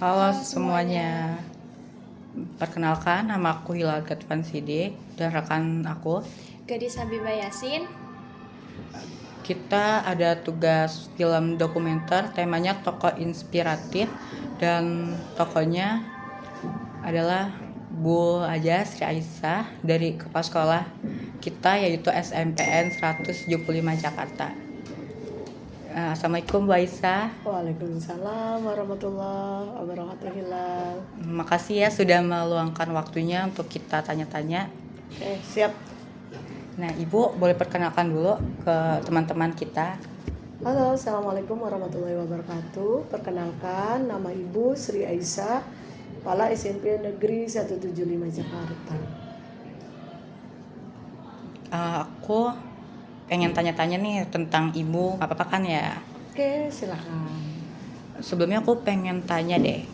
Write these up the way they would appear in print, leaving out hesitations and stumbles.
Halo semuanya, perkenalkan nama aku Hilal Gatvan Sidik dan rekan aku. Gadis Habibah Yasin. Kita ada tugas film dokumenter, temanya tokoh inspiratif dan tokohnya adalah Bu Aja Sri Aisyah dari kepala sekolah kita yaitu SMPN 175 Jakarta. Assalamualaikum Bu Aisyah. Waalaikumsalam warahmatullahi wabarakatuh. Hilal. Makasih ya sudah meluangkan waktunya untuk kita tanya-tanya. Siap. Nah, Ibu boleh perkenalkan dulu ke teman-teman kita. Halo, assalamualaikum warahmatullahi wabarakatuh. Perkenalkan, nama Ibu Sri Aisyah, Kepala SMP Negeri 175 Jakarta. Aku pengen tanya-tanya nih tentang Ibu, nggak apa-apa kan ya? Oke, silakan. Sebelumnya aku pengen tanya deh,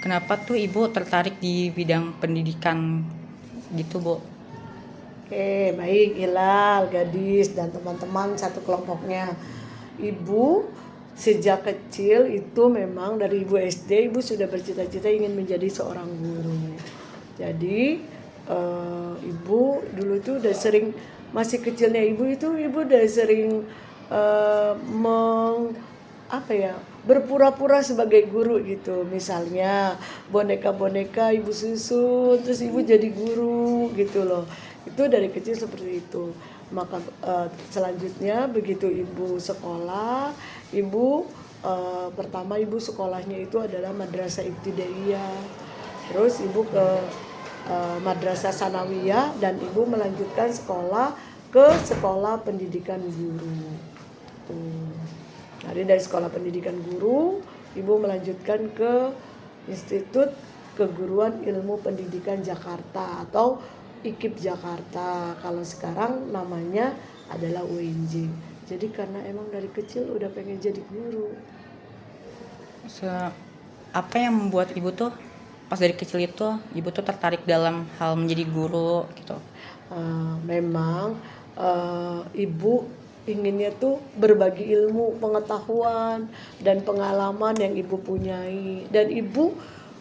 kenapa tuh Ibu tertarik di bidang pendidikan gitu, Bu? Oke, baik Hilal, gadis dan teman-teman satu kelompoknya. Ibu sejak kecil itu memang dari Ibu SD, Ibu sudah bercita-cita ingin menjadi seorang guru. Jadi Ibu dulu itu udah sering, masih kecilnya Ibu udah sering berpura-pura sebagai guru gitu. Misalnya boneka-boneka Ibu susun, terus Ibu jadi guru gitu loh. Itu dari kecil seperti itu. Maka selanjutnya begitu Ibu sekolah, pertama Ibu sekolahnya itu adalah Madrasah Ibtidaiyah. Terus Ibu ke Madrasah Sanawiyah dan Ibu melanjutkan sekolah ke Sekolah Pendidikan Guru. Jadi dari Sekolah Pendidikan Guru, Ibu melanjutkan ke Institut Keguruan Ilmu Pendidikan Jakarta atau IKIP Jakarta. Kalau sekarang namanya adalah UNJ. Jadi karena emang dari kecil udah pengen jadi guru. Apa yang membuat Ibu tuh pas dari kecil itu Ibu tuh tertarik dalam hal menjadi guru gitu? Memang Ibu inginnya tuh berbagi ilmu, pengetahuan dan pengalaman yang Ibu punyai, dan Ibu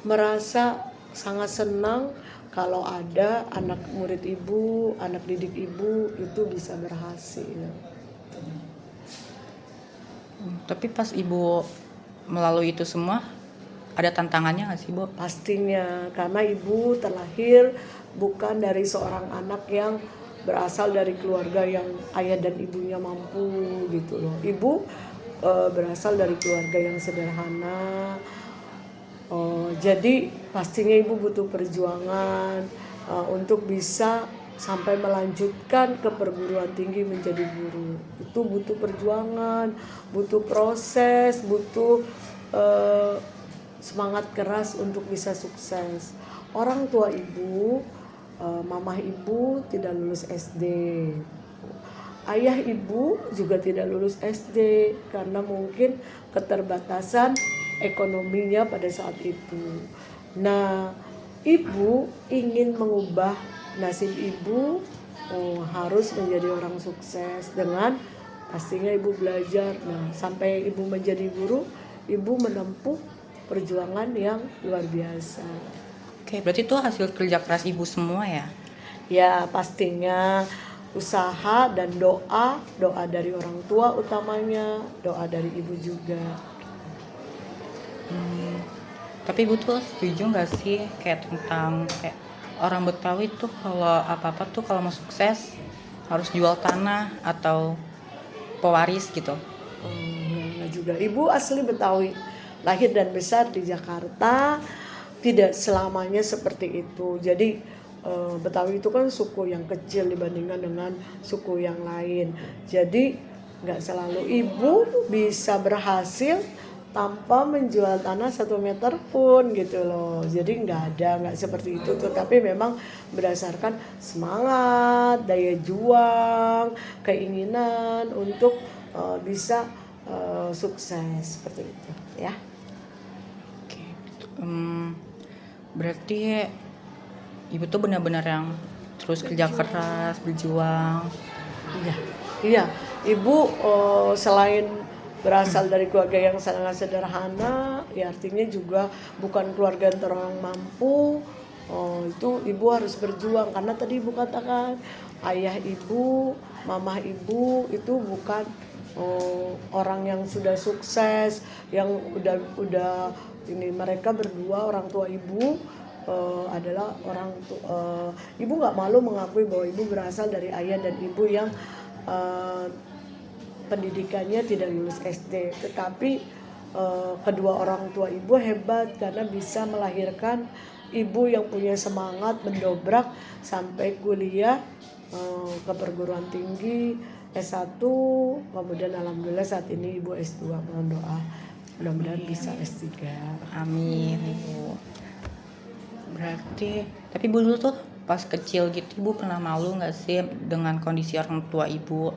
merasa sangat senang kalau ada anak murid Ibu, anak didik Ibu itu bisa berhasil. Tapi pas Ibu melalui itu semua, ada tantangannya nggak sih, Bu? Pastinya, karena Ibu terlahir bukan dari seorang anak yang berasal dari keluarga yang ayah dan ibunya mampu gitu loh. Ibu berasal dari keluarga yang sederhana. Jadi pastinya Ibu butuh perjuangan untuk bisa sampai melanjutkan ke perguruan tinggi menjadi guru. Itu butuh perjuangan, butuh proses, butuh semangat keras untuk bisa sukses. Orang tua Ibu, mamah Ibu tidak lulus SD. Ayah Ibu juga tidak lulus SD karena mungkin keterbatasan ekonominya pada saat itu. Nah, Ibu ingin mengubah nasib Ibu, harus menjadi orang sukses dengan pastinya Ibu belajar. Nah, sampai Ibu menjadi guru, Ibu menempuh perjuangan yang luar biasa. Oke, berarti itu hasil kerja keras Ibu semua ya? Ya, pastinya usaha dan doa dari orang tua utamanya, doa dari Ibu juga. Tapi Ibu tuh setuju nggak sih kayak tentang kayak orang Betawi tuh kalau apa-apa tuh kalau mau sukses harus jual tanah atau pewaris gitu? Enggak juga. Ibu asli Betawi, lahir dan besar di Jakarta. Tidak selamanya seperti itu. Jadi Betawi itu kan suku yang kecil dibandingkan dengan suku yang lain. Jadi nggak selalu Ibu bisa berhasil tanpa menjual tanah 1 meter pun gitu loh. Jadi nggak seperti itu. Tetapi memang berdasarkan semangat, daya juang, keinginan untuk bisa sukses seperti itu ya. Oke. Berarti Ibu tuh benar-benar yang terus kerja keras, berjuang. Iya, Ibu selain berasal dari keluarga yang sangat sederhana, ya artinya juga bukan keluarga yang terlalu mampu. Itu ibu harus berjuang, karena tadi ibu katakan ayah ibu, mama ibu itu bukan orang yang sudah sukses, yang udah ini. Mereka berdua orang tua ibu adalah orang ibu nggak malu mengakui bahwa ibu berasal dari ayah dan ibu yang pendidikannya tidak lulus SD, tetapi kedua orang tua ibu hebat karena bisa melahirkan ibu yang punya semangat mendobrak sampai kuliah ke perguruan tinggi S1, kemudian alhamdulillah saat ini ibu S2. Mohon doa mudah-mudahan bisa S3. Amin ibu. Berarti tapi ibu dulu tuh pas kecil gitu ibu pernah malu nggak sih dengan kondisi orang tua ibu?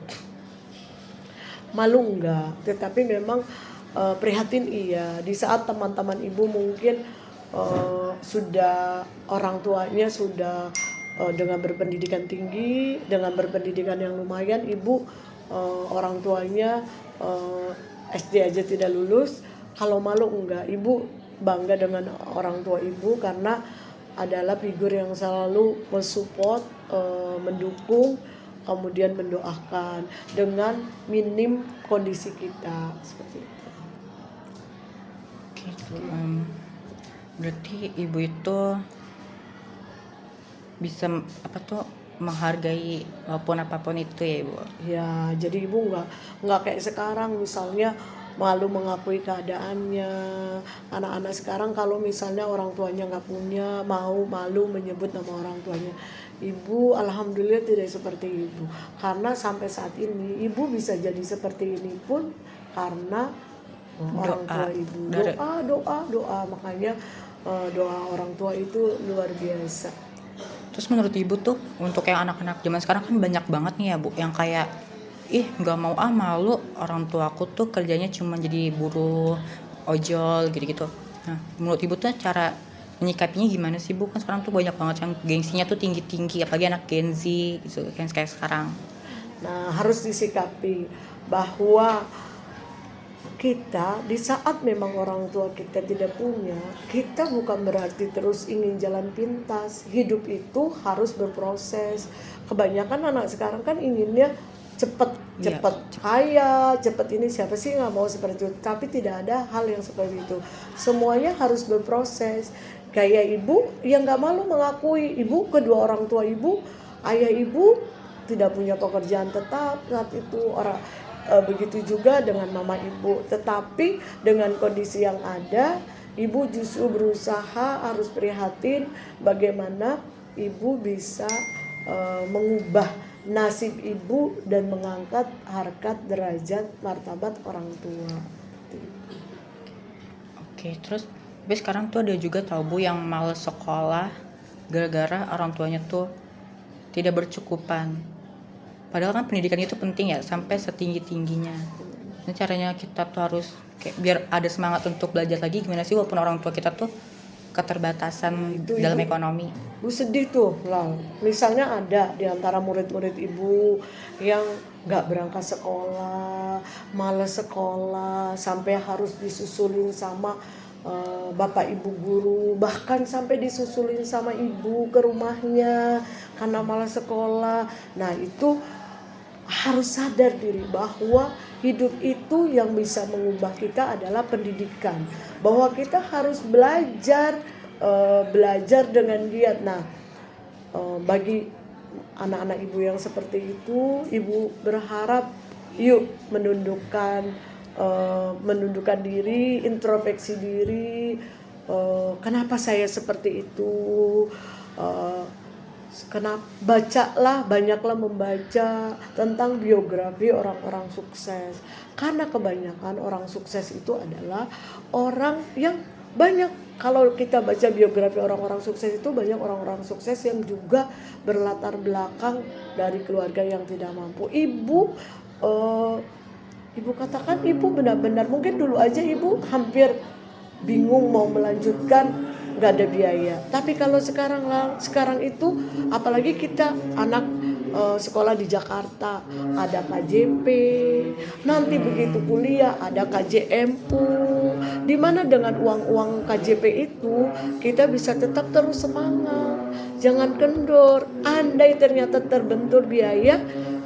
Malu enggak, tetapi memang prihatin iya. Di saat teman-teman ibu mungkin sudah orang tuanya sudah dengan berpendidikan tinggi, dengan berpendidikan yang lumayan, ibu orang tuanya SD aja tidak lulus. Kalau malu enggak, ibu bangga dengan orang tua ibu karena adalah figur yang selalu mensupport, mendukung, kemudian mendoakan dengan minim kondisi kita seperti itu. Berarti ibu itu bisa menghargai walaupun apapun itu ya ibu. Ya, jadi ibu nggak kayak sekarang misalnya malu mengakui keadaannya. Anak-anak sekarang kalau misalnya orang tuanya nggak punya, malu menyebut nama orang tuanya. Ibu alhamdulillah tidak seperti ibu, karena sampai saat ini ibu bisa jadi seperti ini pun karena orang tua ibu. Doa, makanya doa orang tua itu luar biasa. Terus menurut ibu tuh untuk yang anak-anak zaman sekarang kan banyak banget nih ya bu yang kayak nggak mau malu orang tua aku tuh kerjanya cuma jadi buruh ojol gitu-gitu. Nah menurut ibu tuh cara menyikapinya gimana sih bu? Kan sekarang tuh banyak banget yang gengsinya tuh tinggi-tinggi, apalagi anak Gen Z gitu kan kayak sekarang. Nah harus disikapi bahwa kita di saat memang orang tua kita tidak punya, kita bukan berarti terus ingin jalan pintas. Hidup itu harus berproses. Kebanyakan anak sekarang kan inginnya cepat kaya, cepat ini, siapa sih nggak mau seperti itu? Tapi tidak ada hal yang seperti itu. Semuanya harus berproses. Kayak ibu yang nggak malu mengakui, ibu kedua orang tua ibu, ayah ibu tidak punya pekerjaan tetap saat itu, begitu juga dengan mama ibu. Tetapi dengan kondisi yang ada, ibu justru berusaha, harus prihatin bagaimana ibu bisa mengubah nasib ibu dan mengangkat harkat, derajat, martabat orang tua. Oke, terus tapi sekarang tuh ada juga tau bu yang malas sekolah gara-gara orang tuanya tuh tidak bercukupan. Padahal kan pendidikan itu penting ya sampai setinggi-tingginya. Nah, caranya kita tuh harus kayak biar ada semangat untuk belajar lagi gimana sih walaupun orang tua kita tuh keterbatasan itu dalam ibu, ekonomi. Bu sedih tuh lah. Misalnya ada di antara murid-murid ibu yang nggak berangkat sekolah, malas sekolah, sampai harus disusulin sama bapak ibu guru, bahkan sampai disusulin sama ibu ke rumahnya karena malas sekolah. Nah itu harus sadar diri bahwa hidup itu yang bisa mengubah kita adalah pendidikan, bahwa kita harus belajar dengan giat. Nah bagi anak-anak ibu yang seperti itu, ibu berharap yuk menundukkan diri, introspeksi diri. Kenapa saya seperti itu? Banyaklah membaca tentang biografi orang-orang sukses, karena kebanyakan orang sukses itu adalah orang yang banyak. Kalau kita baca biografi orang-orang sukses itu banyak orang-orang sukses yang juga berlatar belakang dari keluarga yang tidak mampu. Ibu katakan ibu benar-benar mungkin dulu aja ibu hampir bingung mau melanjutkan, nggak ada biaya. Tapi kalau sekarang itu apalagi kita anak sekolah di Jakarta ada KJP, nanti begitu kuliah ada KJMU, dimana dengan uang-uang KJP itu kita bisa tetap terus semangat, jangan kendor. Andai ternyata terbentur biaya,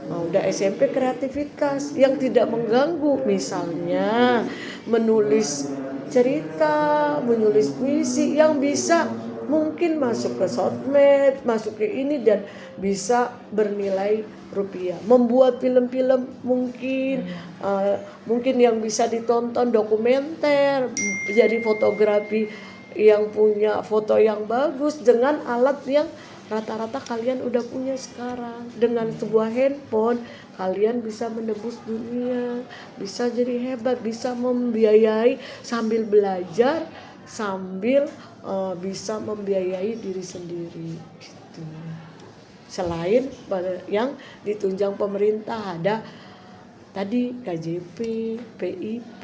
udah SMP kreativitas yang tidak mengganggu, misalnya menulis cerita, menulis puisi yang bisa mungkin masuk ke sosmed, masuk ke ini dan bisa bernilai rupiah. Membuat film-film mungkin yang bisa ditonton, dokumenter, jadi fotografi yang punya foto yang bagus dengan alat yang rata-rata kalian udah punya sekarang. Dengan sebuah handphone kalian bisa menembus dunia, bisa jadi hebat, bisa membiayai sambil belajar, sambil bisa membiayai diri sendiri gitu. Selain yang ditunjang pemerintah, ada tadi KJP, PIP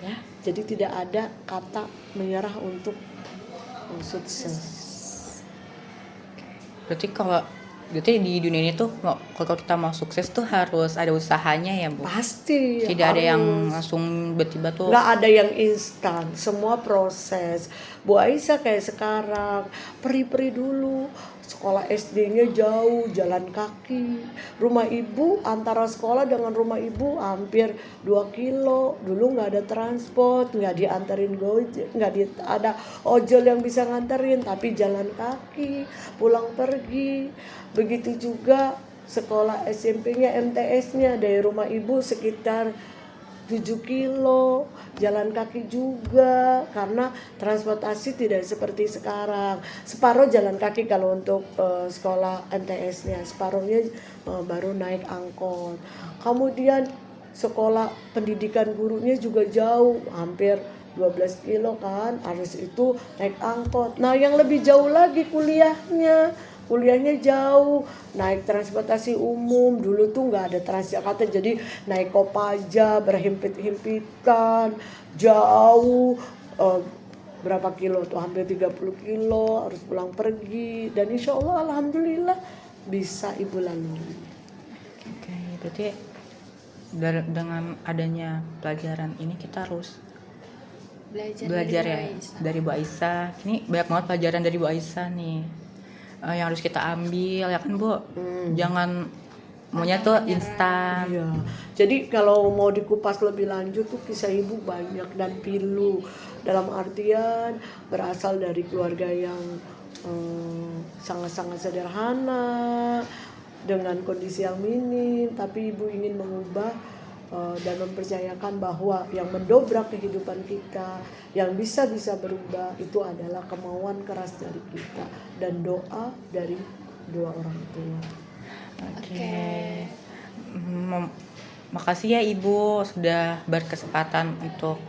ya. Jadi tidak ada kata menyerah untuk sukses. Berarti di dunia ini tuh kalau kita mau sukses tuh harus ada usahanya ya, Bu? Pasti. Tidak ada yang langsung tiba-tiba tuh. Nggak ada yang instan, semua proses. Bu Aisyah kayak sekarang, peri-peri dulu, sekolah SD-nya jauh, jalan kaki. Rumah ibu, antara sekolah dengan rumah ibu hampir 2 kilo. Dulu nggak ada transport, nggak diantarin gojek, ada ojol yang bisa nganterin, tapi jalan kaki, pulang pergi. Begitu juga sekolah SMP-nya, MTS-nya dari rumah ibu sekitar 7 kilo, jalan kaki juga, karena transportasi tidak seperti sekarang. Separuh jalan kaki kalau untuk sekolah MTS-nya, separuhnya baru naik angkot. Kemudian sekolah pendidikan gurunya juga jauh, hampir 12 kilo kan, harus itu naik angkot. Nah yang lebih jauh lagi kuliahnya jauh, naik transportasi umum. Dulu tuh nggak ada Transjakarta, jadi naik Kopaja, berhimpit-himpitan, jauh, berapa kilo tuh, hampir 30 kilo, harus pulang pergi. Dan insya Allah alhamdulillah bisa ibu lalui. Oke, berarti dengan adanya pelajaran ini kita harus belajar ya dari Bu Aisyah. Ini banyak banget pelajaran dari Bu Aisyah nih yang harus kita ambil ya kan, Bu. Jangan maunya tuh instan. Iya. Jadi kalau mau dikupas lebih lanjut tuh kisah ibu banyak dan pilu, dalam artian berasal dari keluarga yang sangat-sangat sederhana dengan kondisi yang minim, tapi ibu ingin mengubah dan mempercayakan bahwa yang mendobrak kehidupan kita, yang bisa berubah itu adalah kemauan keras dari kita dan doa dari dua orang tua. Oke. Makasih ya Ibu sudah berkesempatan untuk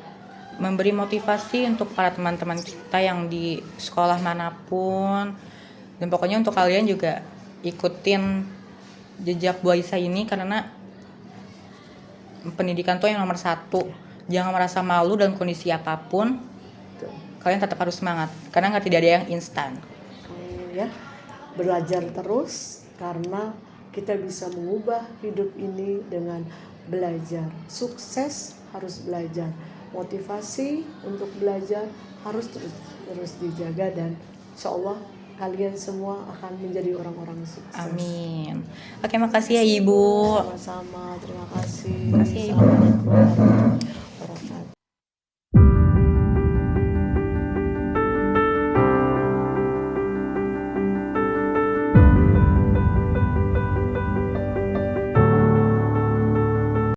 memberi motivasi untuk para teman-teman kita yang di sekolah manapun, dan pokoknya untuk kalian juga ikutin jejak Bu Aisyah ini, karena pendidikan tuh yang nomor 1. Jangan merasa malu dalam kondisi apapun. Kalian tetap harus semangat karena tidak ada yang instan. Ya, belajar terus karena kita bisa mengubah hidup ini dengan belajar. Sukses harus belajar. Motivasi untuk belajar harus terus dijaga, dan insya Allah kalian semua akan menjadi orang-orang sukses. Amin. Oke, makasih ya Ibu. Sama-sama, terima kasih. Makasih ya Ibu. Assalamualaikum warahmatullahi wabarakatuh.